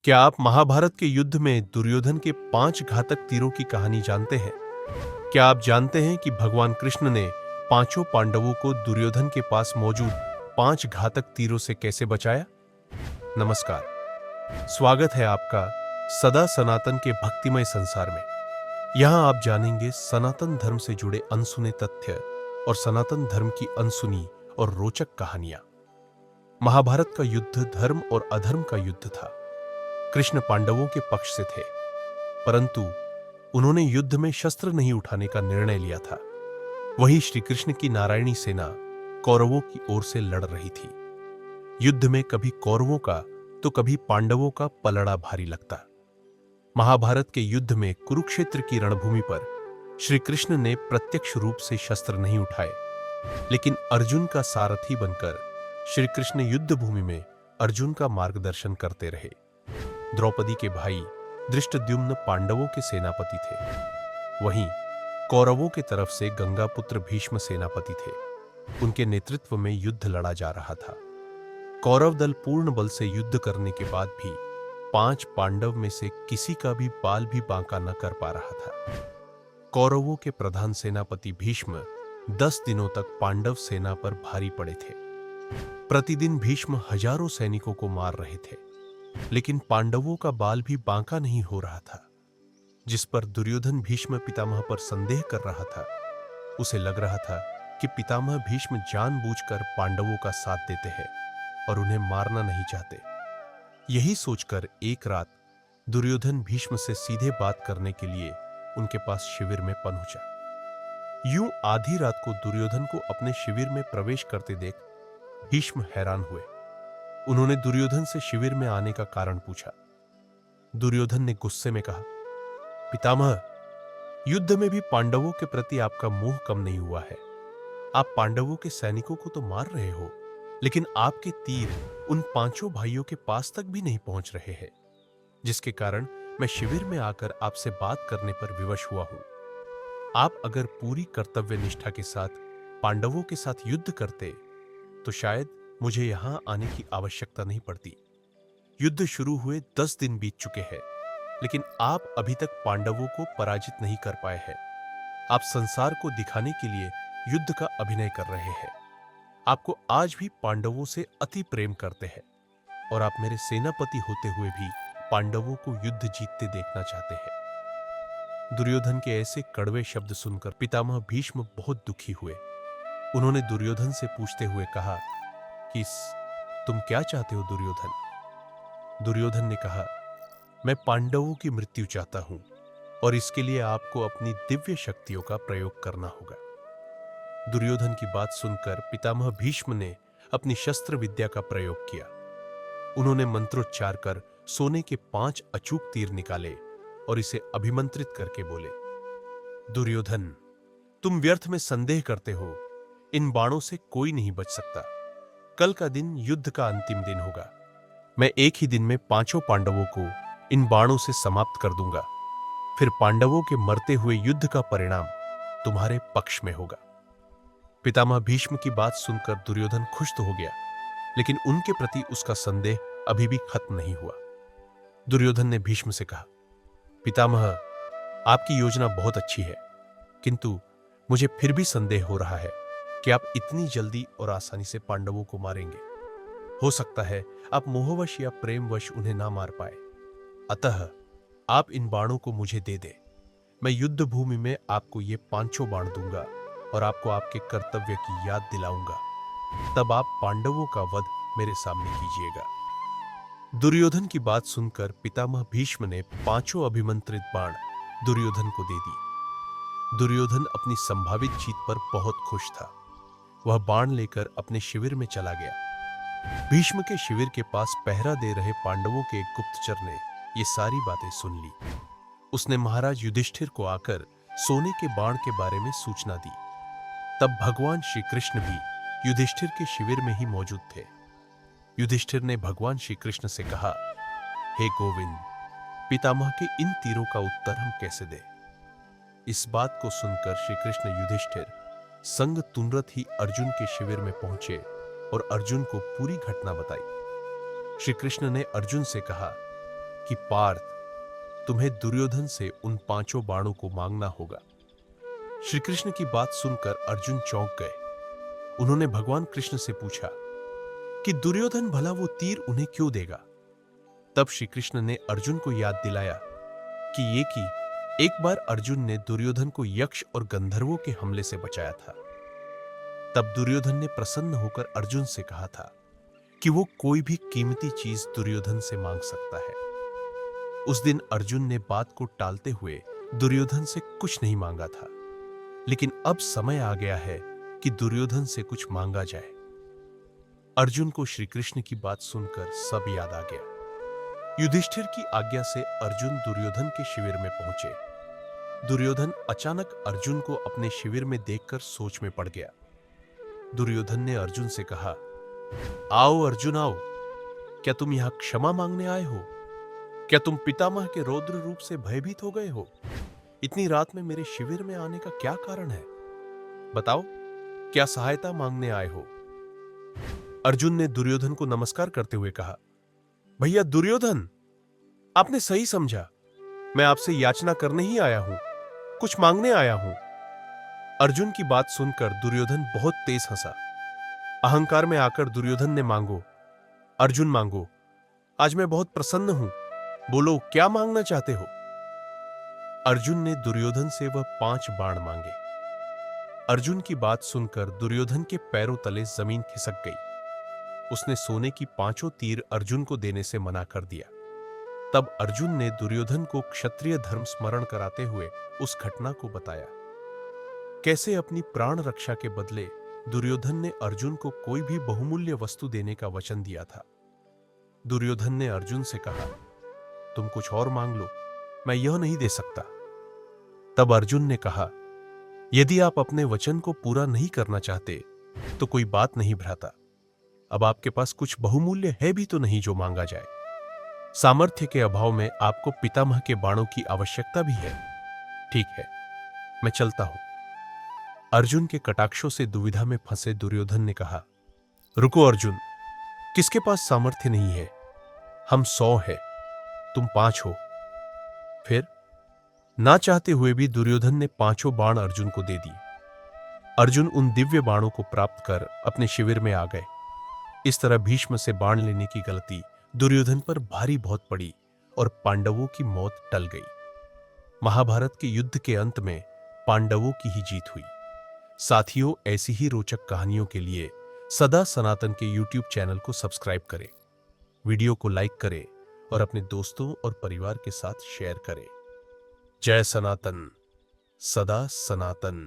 क्या आप महाभारत के युद्ध में दुर्योधन के 5 घातक तीरों की कहानी जानते हैं? क्या आप जानते हैं कि भगवान कृष्ण ने पांचों पांडवों को दुर्योधन के पास मौजूद 5 घातक तीरों से कैसे बचाया? नमस्कार, स्वागत है आपका सदा सनातन के भक्तिमय संसार में। यहां आप जानेंगे सनातन धर्म से जुड़े अनसुने तथ्य और सनातन धर्म की अनसुनी और रोचक कहानियां। महाभारत का युद्ध धर्म और अधर्म का युद्ध था। कृष्ण पांडवों के पक्ष से थे, परंतु उन्होंने युद्ध में शस्त्र नहीं उठाने का निर्णय लिया था। वहीं श्री कृष्ण की नारायणी सेना कौरवों की ओर से लड़ रही थी। युद्ध में कभी कौरवों का तो कभी पांडवों का पलड़ा भारी लगता। महाभारत के युद्ध में कुरुक्षेत्र की रणभूमि पर श्री कृष्ण ने प्रत्यक्ष रूप से शस्त्र नहीं उठाए, लेकिन अर्जुन का सारथी बनकर श्री कृष्ण युद्ध भूमि में अर्जुन का मार्गदर्शन करते रहे। द्रौपदी के भाई धृष्टद्युम्न पांडवों के सेनापति थे। वहीं कौरवों के तरफ से गंगापुत्र भीष्म सेनापति थे। उनके नेतृत्व में युद्ध लड़ा जा रहा था। कौरव दल पूर्ण बल से युद्ध करने के बाद भी 5 पांडव में से किसी का भी बाल भी बांका न कर पा रहा था। कौरवों के प्रधान सेनापति भीष्म 10 दिनों तक पांडव सेना पर भारी पड़े थे। प्रतिदिन भीष्म हजारों सैनिकों को मार रहे थे, लेकिन पांडवों का बाल भी बांका नहीं हो रहा था। जिस पर दुर्योधन भीष्म पितामह पर संदेह कर रहा था, उसे लग रहा था कि पितामह भीष्म जानबूझकर पांडवों का साथ देते हैं और उन्हें मारना नहीं चाहते। यही सोचकर एक रात दुर्योधन भीष्म से सीधे बात करने के लिए उनके पास शिविर में पहुंचा। यूं आधी रात को दुर्योधन को अपने शिविर में प्रवेश करते देख भीष्म हैरान हुए। उन्होंने दुर्योधन से शिविर में आने का कारण पूछा। दुर्योधन ने गुस्से में कहा, पितामह, युद्ध में भी पांडवों के प्रति आपका मोह कम नहीं हुआ है। आप पांडवों के सैनिकों को तो मार रहे हो, लेकिन आपके तीर उन 5 भाइयों के पास तक भी नहीं पहुंच रहे हैं, जिसके कारण मैं शिविर में आकर आपसे बात करने पर विवश हुआ हूं। आप अगर पूरी कर्तव्य निष्ठा के साथ पांडवों के साथ युद्ध करते तो शायद मुझे यहां आने की आवश्यकता नहीं पड़ती। युद्ध शुरू हुए 10 दिन बीत चुके हैं, लेकिन आप अभी तक पांडवों को पराजित नहीं कर पाए हैं। आप संसार को दिखाने के लिए युद्ध का अभिनय कर रहे हैं। आपको आज भी पांडवों से अति प्रेम करते हैं और आप मेरे सेनापति होते हुए भी पांडवों को युद्ध जीतते देखना चाहते हैं। दुर्योधन के ऐसे कड़वे शब्द सुनकर पितामह भीष्म बहुत दुखी हुए। उन्होंने दुर्योधन से पूछते हुए कहा कि तुम क्या चाहते हो दुर्योधन? दुर्योधन ने कहा, मैं पांडवों की मृत्यु चाहता हूं और इसके लिए आपको अपनी दिव्य शक्तियों का प्रयोग करना होगा। दुर्योधन की बात सुनकर पितामह भीष्म ने अपनी शस्त्र विद्या का प्रयोग किया। उन्होंने मंत्रोच्चार कर सोने के 5 अचूक तीर निकाले और इसे अभिमंत्रित करके बोले, दुर्योधन, तुम व्यर्थ में संदेह करते हो। इन बाणों से कोई नहीं बच सकता। कल का दिन युद्ध का अंतिम दिन होगा। मैं एक ही दिन में 5 पांडवों को इन बाणों से समाप्त कर दूंगा। फिर पांडवों के मरते हुए युद्ध का परिणाम तुम्हारे पक्ष में होगा। पितामह भीष्म की बात सुनकर दुर्योधन खुश तो हो गया, लेकिन उनके प्रति उसका संदेह अभी भी खत्म नहीं हुआ। दुर्योधन ने भीष्म से कहा, पितामह, आपकी योजना बहुत अच्छी है, किंतु मुझे फिर भी संदेह हो रहा है कि आप इतनी जल्दी और आसानी से पांडवों को मारेंगे। हो सकता है आप मोहवश या प्रेमवश उन्हें ना मार पाए। अतः आप इन बाणों को मुझे दे दे। मैं युद्ध भूमि में आपको ये 5 बाण दूंगा और आपको आपके कर्तव्य की याद दिलाऊंगा। तब आप पांडवों का वध मेरे सामने कीजिएगा। दुर्योधन की बात सुनकर पितामह भीष्म ने 5 अभिमंत्रित बाण दुर्योधन को दे दी। दुर्योधन अपनी संभावित जीत पर बहुत खुश था। वह बाण लेकर अपने शिविर में चला गया। भीष्म के शिविर के पास पहरा दे रहे पांडवों के एक गुप्तचर ने ये सारी बातें सुन ली। उसने महाराज युधिष्ठिर को आकर सोने के बाण के बारे में सूचना दी। तब भगवान श्री कृष्ण भी युधिष्ठिर के शिविर में ही मौजूद थे। युधिष्ठिर ने भगवान श्री कृष्ण से कहा, हे गोविंद, पितामह के इन तीरों का उत्तर हम कैसे दें? इस बात को सुनकर श्री कृष्ण युधिष्ठिर संग तुनरत ही अर्जुन के शिविर में पहुंचे और अर्जुन को पूरी घटना बताई। श्री कृष्ण ने अर्जुन से कहा कि पार्थ, तुम्हें दुर्योधन से उन 5 बाणों को मांगना होगा। श्री कृष्ण की बात सुनकर अर्जुन चौंक गए। उन्होंने भगवान कृष्ण से पूछा कि दुर्योधन भला वो तीर उन्हें क्यों देगा। तब श्री कृष्ण ने अर्जुन को याद दिलाया कि एक बार अर्जुन ने दुर्योधन को यक्ष और गंधर्वों के हमले से बचाया था। तब दुर्योधन ने प्रसन्न होकर अर्जुन से कहा था कि वो कोई भी कीमती चीज दुर्योधन से मांग सकता है। उस दिन अर्जुन ने बात को टालते हुए दुर्योधन से कुछ नहीं मांगा था, लेकिन अब समय आ गया है कि दुर्योधन से कुछ मांगा जाए। अर्जुन को श्री कृष्ण की बात सुनकर सब याद आ गया। युधिष्ठिर की आज्ञा से अर्जुन दुर्योधन के शिविर में पहुंचे। दुर्योधन अचानक अर्जुन को अपने शिविर में देखकर सोच में पड़ गया। दुर्योधन ने अर्जुन से कहा, आओ अर्जुन आओ, क्या तुम यहां क्षमा मांगने आए हो? क्या तुम पितामह के रौद्र रूप से भयभीत हो गए हो? इतनी रात में मेरे शिविर में आने का क्या कारण है? बताओ, क्या सहायता मांगने आए हो? अर्जुन ने दुर्योधन को नमस्कार करते हुए कहा, भैया दुर्योधन, आपने सही समझा। मैं आपसे याचना करने ही आया हूं, कुछ मांगने आया हूं। अर्जुन की बात सुनकर दुर्योधन बहुत तेज हंसा। अहंकार में आकर दुर्योधन ने मांगो, अर्जुन मांगो, आज मैं बहुत प्रसन्न हूं, बोलो क्या मांगना चाहते हो? अर्जुन ने दुर्योधन से वह 5 बाण मांगे। अर्जुन की बात सुनकर दुर्योधन के पैरों तले जमीन खिसक गई। उसने सोने की 5 तीर अर्जुन को देने से मना कर दिया। तब अर्जुन ने दुर्योधन को क्षत्रिय धर्म स्मरण कराते हुए उस घटना को बताया। कैसे अपनी प्राण रक्षा के बदले दुर्योधन ने अर्जुन को कोई भी बहुमूल्य वस्तु देने का वचन दिया था। दुर्योधन ने अर्जुन से कहा, तुम कुछ और मांग लो, मैं यह नहीं दे सकता। तब अर्जुन ने कहा, यदि आप अपने वचन को पूरा नहीं करना चाहते तो कोई बात नहीं भ्राता। अब आपके पास कुछ बहुमूल्य है भी तो नहीं जो मांगा जाए। सामर्थ्य के अभाव में आपको पितामह के बाणों की आवश्यकता भी है। ठीक है, मैं चलता हूं। अर्जुन के कटाक्षों से दुविधा में फंसे दुर्योधन ने कहा, रुको अर्जुन, किसके पास सामर्थ्य नहीं है? हम 100 है, तुम 5 हो। फिर ना चाहते हुए भी दुर्योधन ने 5 बाण अर्जुन को दे दिए। अर्जुन उन दिव्य बाणों को प्राप्त कर अपने शिविर में आ गए। इस तरह भीष्म से बाण लेने की गलती दुर्योधन पर भारी बहुत पड़ी और पांडवों की मौत टल गई। महाभारत के युद्ध के अंत में पांडवों की ही जीत हुई। साथियों, ऐसी ही रोचक कहानियों के लिए सदा सनातन के YouTube चैनल को सब्सक्राइब करें, वीडियो को लाइक करें और अपने दोस्तों और परिवार के साथ शेयर करें। जय सनातन, सदा सनातन।